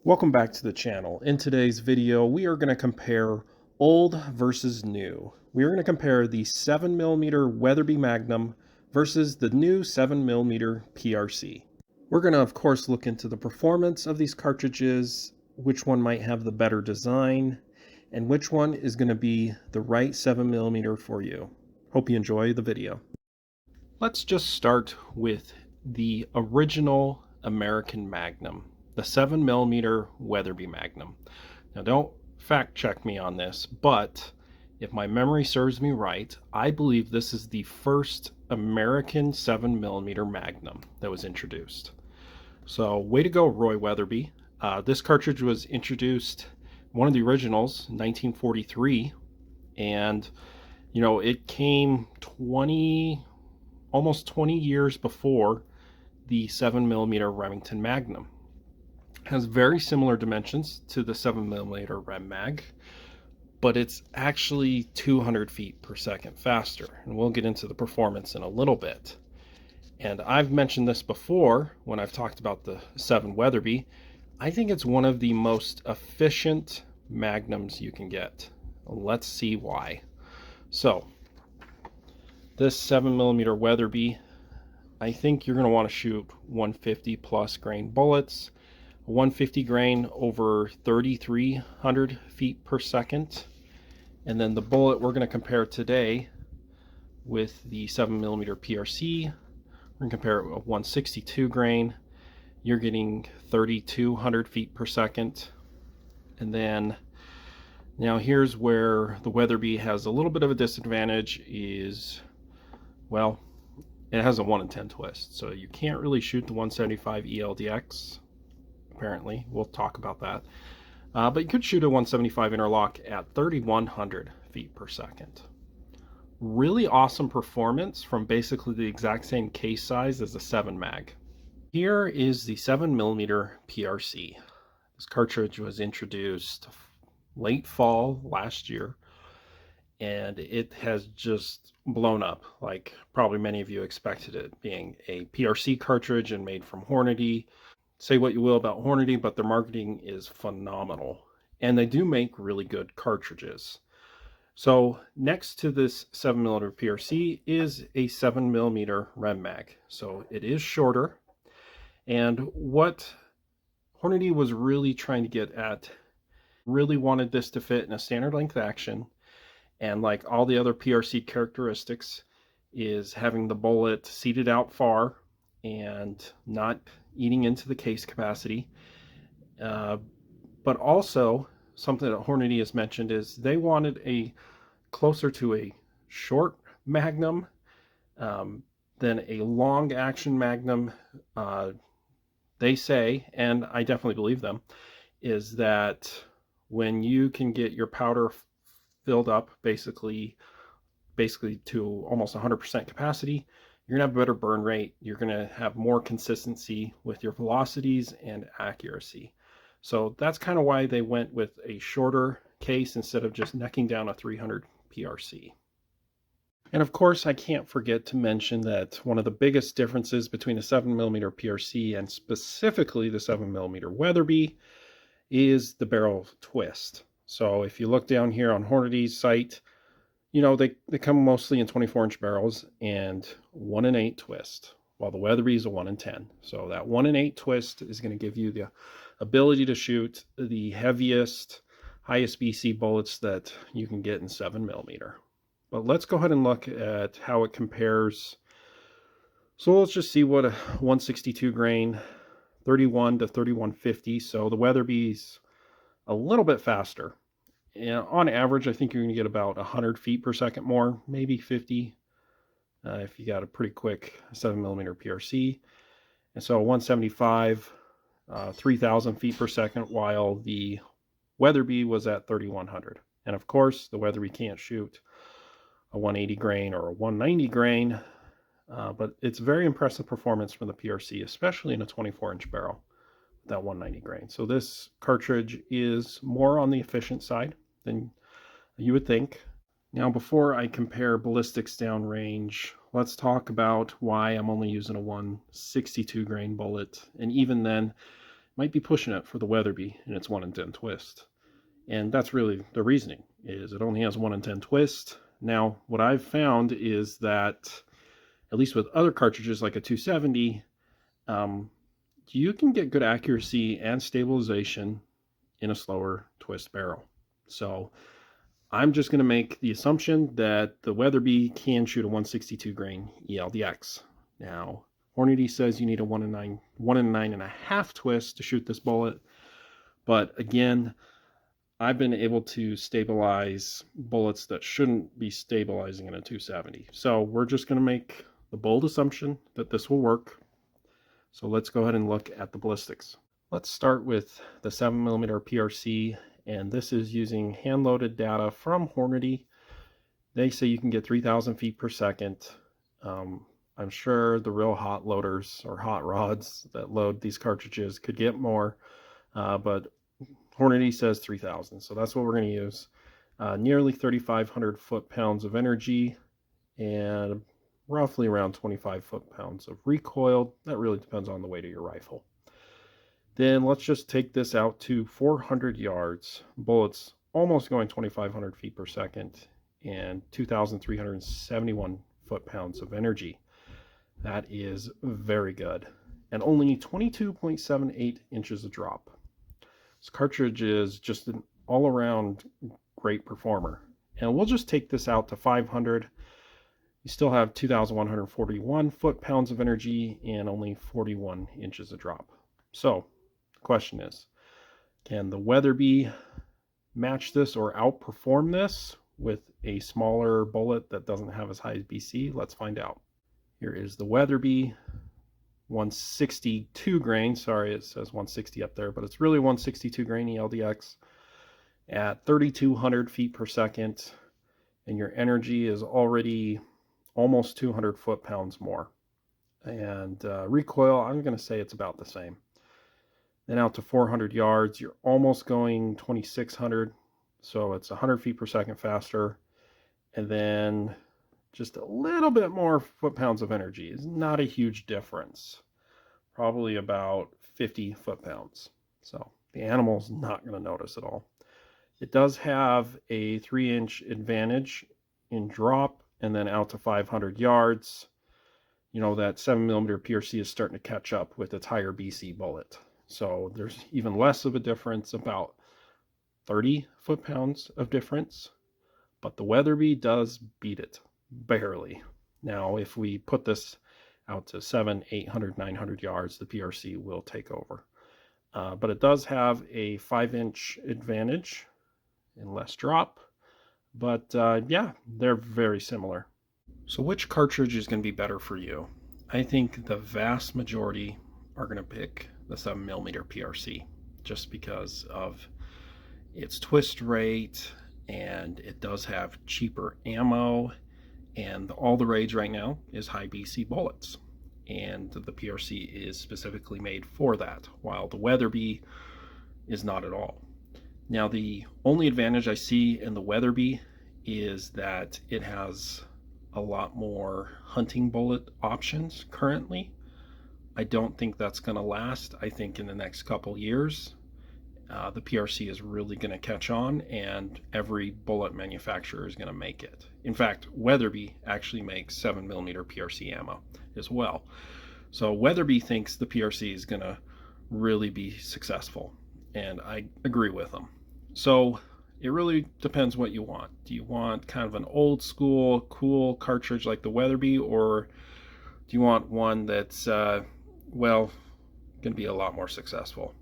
Welcome back to the channel. In today's video, we are going to compare old versus new. We are going to compare the 7mm Weatherby Magnum versus the new 7mm PRC. We're going to, of course, look into the performance of these cartridges, which one might have the better design, and which one is going to be the right 7mm for you. Hope you enjoy the video. Let's just start with the original American Magnum, the 7mm Weatherby Magnum. Now, don't fact check me on this, but if my memory serves me right, I believe this is the first American 7mm Magnum that was introduced. So, way to go, Roy Weatherby. This cartridge was introduced, one of the originals, 1943, and it came almost 20 years before the 7mm Remington Magnum. It has very similar dimensions to the 7mm Rem Mag, but it's actually 200 feet per second faster, and we'll get into the performance in a little bit. And I've mentioned this before when I've talked about the 7 Weatherby. I think it's one of the most efficient magnums you can get. Let's see why. So, this 7mm Weatherby, I think you're going to want to shoot 150 plus grain bullets, 150 grain over 3,300 feet per second. And then the bullet we're going to compare today with the 7mm PRC, we're going to compare it with 162 grain. You're getting 3,200 feet per second. And then now here's where the Weatherby has a little bit of a disadvantage is, well, it has a 1 in 10 twist, so you can't really shoot the 175 ELDX, apparently. We'll talk about that. But you could shoot a 175 interlock at 3,100 feet per second. Really awesome performance from basically the exact same case size as the 7 mag. Here is the 7mm PRC. This cartridge was introduced late fall last year, and it has just blown up, like probably many of you expected it, being a PRC cartridge and made from Hornady. Say what you will about Hornady, but their marketing is phenomenal, and they do make really good cartridges. So next to this 7mm PRC is a 7mm Rem Mag. So it is shorter, and what Hornady was really trying to get at, really wanted this to fit in a standard length action. And like all the other PRC characteristics, is having the bullet seated out far and not eating into the case capacity. But also, something that Hornady has mentioned is they wanted a closer to a short Magnum than a long action Magnum. They say, and I definitely believe them, is that when you can get your powder filled up basically to almost 100% capacity, you're gonna have a better burn rate, you're gonna have more consistency with your velocities and accuracy. So that's kind of why they went with a shorter case instead of just necking down a 300 PRC. And of course, I can't forget to mention that one of the biggest differences between the 7mm PRC and specifically the 7mm Weatherby is the barrel twist. So if you look down here on Hornady's site, they come mostly in 24-inch barrels and 1 in 8 twist, while the Weatherby is a 1 in 10. So that 1 in 8 twist is going to give you the ability to shoot the heaviest, highest BC bullets that you can get in 7mm. But let's go ahead and look at how it compares. So let's just see what a 162 grain, 31 to 3150. So the Weatherby's a little bit faster. And on average, I think you're going to get about 100 feet per second more, maybe 50 if you got a pretty quick 7mm PRC. And so 175, 3,000 feet per second, while the Weatherby was at 3,100. And of course, the Weatherby can't shoot a 180 grain or a 190 grain, but it's very impressive performance from the PRC, especially in a 24-inch barrel, that 190 grain. So this cartridge is more on the efficient side than you would think. Now, before I compare ballistics downrange, let's talk about why I'm only using a 162 grain bullet. And even then, might be pushing it for the Weatherby in its 1 in 10 twist. And that's really the reasoning, is it only has 1 in 10 twist. Now, what I've found is that, at least with other cartridges like a 270, you can get good accuracy and stabilization in a slower twist barrel. So I'm just going to make the assumption that the Weatherby can shoot a 162 grain ELDX. Now, Hornady says you need a 1 in 9.5 twist to shoot this bullet. But again, I've been able to stabilize bullets that shouldn't be stabilizing in a 270. So we're just going to make the bold assumption that this will work. So let's go ahead and look at the ballistics. Let's start with the 7mm PRC, and this is using hand-loaded data from Hornady. They say you can get 3,000 feet per second. I'm sure the real hot loaders or hot rods that load these cartridges could get more, but Hornady says 3,000, so that's what we're going to use. Nearly 3,500 foot-pounds of energy and roughly around 25 foot-pounds of recoil. That really depends on the weight of your rifle. Then let's just take this out to 400 yards. Bullets almost going 2,500 feet per second and 2,371 foot-pounds of energy. That is very good. And only 22.78 inches of drop. This cartridge is just an all-around great performer. And we'll just take this out to 500. You still have 2,141 foot-pounds of energy and only 41 inches of drop. So the question is, can the Weatherby match this or outperform this with a smaller bullet that doesn't have as high as BC? Let's find out. Here is the Weatherby 162 grain. Sorry, it says 160 up there, but it's really 162 grain ELDX at 3,200 feet per second. And your energy is already almost 200 foot-pounds more. And recoil, I'm going to say it's about the same. Then out to 400 yards, you're almost going 2,600. So it's 100 feet per second faster. And then just a little bit more foot-pounds of energy is not a huge difference. Probably about 50 foot-pounds. So the animal's not going to notice at all. It does have a 3-inch advantage in drop, and then out to 500 yards, you know, that 7mm PRC is starting to catch up with its higher BC bullet. So there's even less of a difference, about 30 foot-pounds of difference. But the Weatherby does beat it, barely. Now, if we put this out to 700, 800, 900 yards, the PRC will take over. But it does have a 5-inch advantage and less drop. But yeah, they're very similar. So which cartridge is going to be better for you? I think the vast majority are going to pick the 7mm PRC just because of its twist rate, and it does have cheaper ammo, and all the rage right now is high BC bullets, and the PRC is specifically made for that, while the Weatherby is not at all. Now, the only advantage I see in the Weatherby is that it has a lot more hunting bullet options currently. I don't think that's going to last. I think in the next couple years, the PRC is really going to catch on, and every bullet manufacturer is going to make it. In fact, Weatherby actually makes 7mm PRC ammo as well. So Weatherby thinks the PRC is going to really be successful, and I agree with them. So it really depends what you want. Do you want kind of an old school, cool cartridge like the Weatherby, or do you want one that's, well, going to be a lot more successful?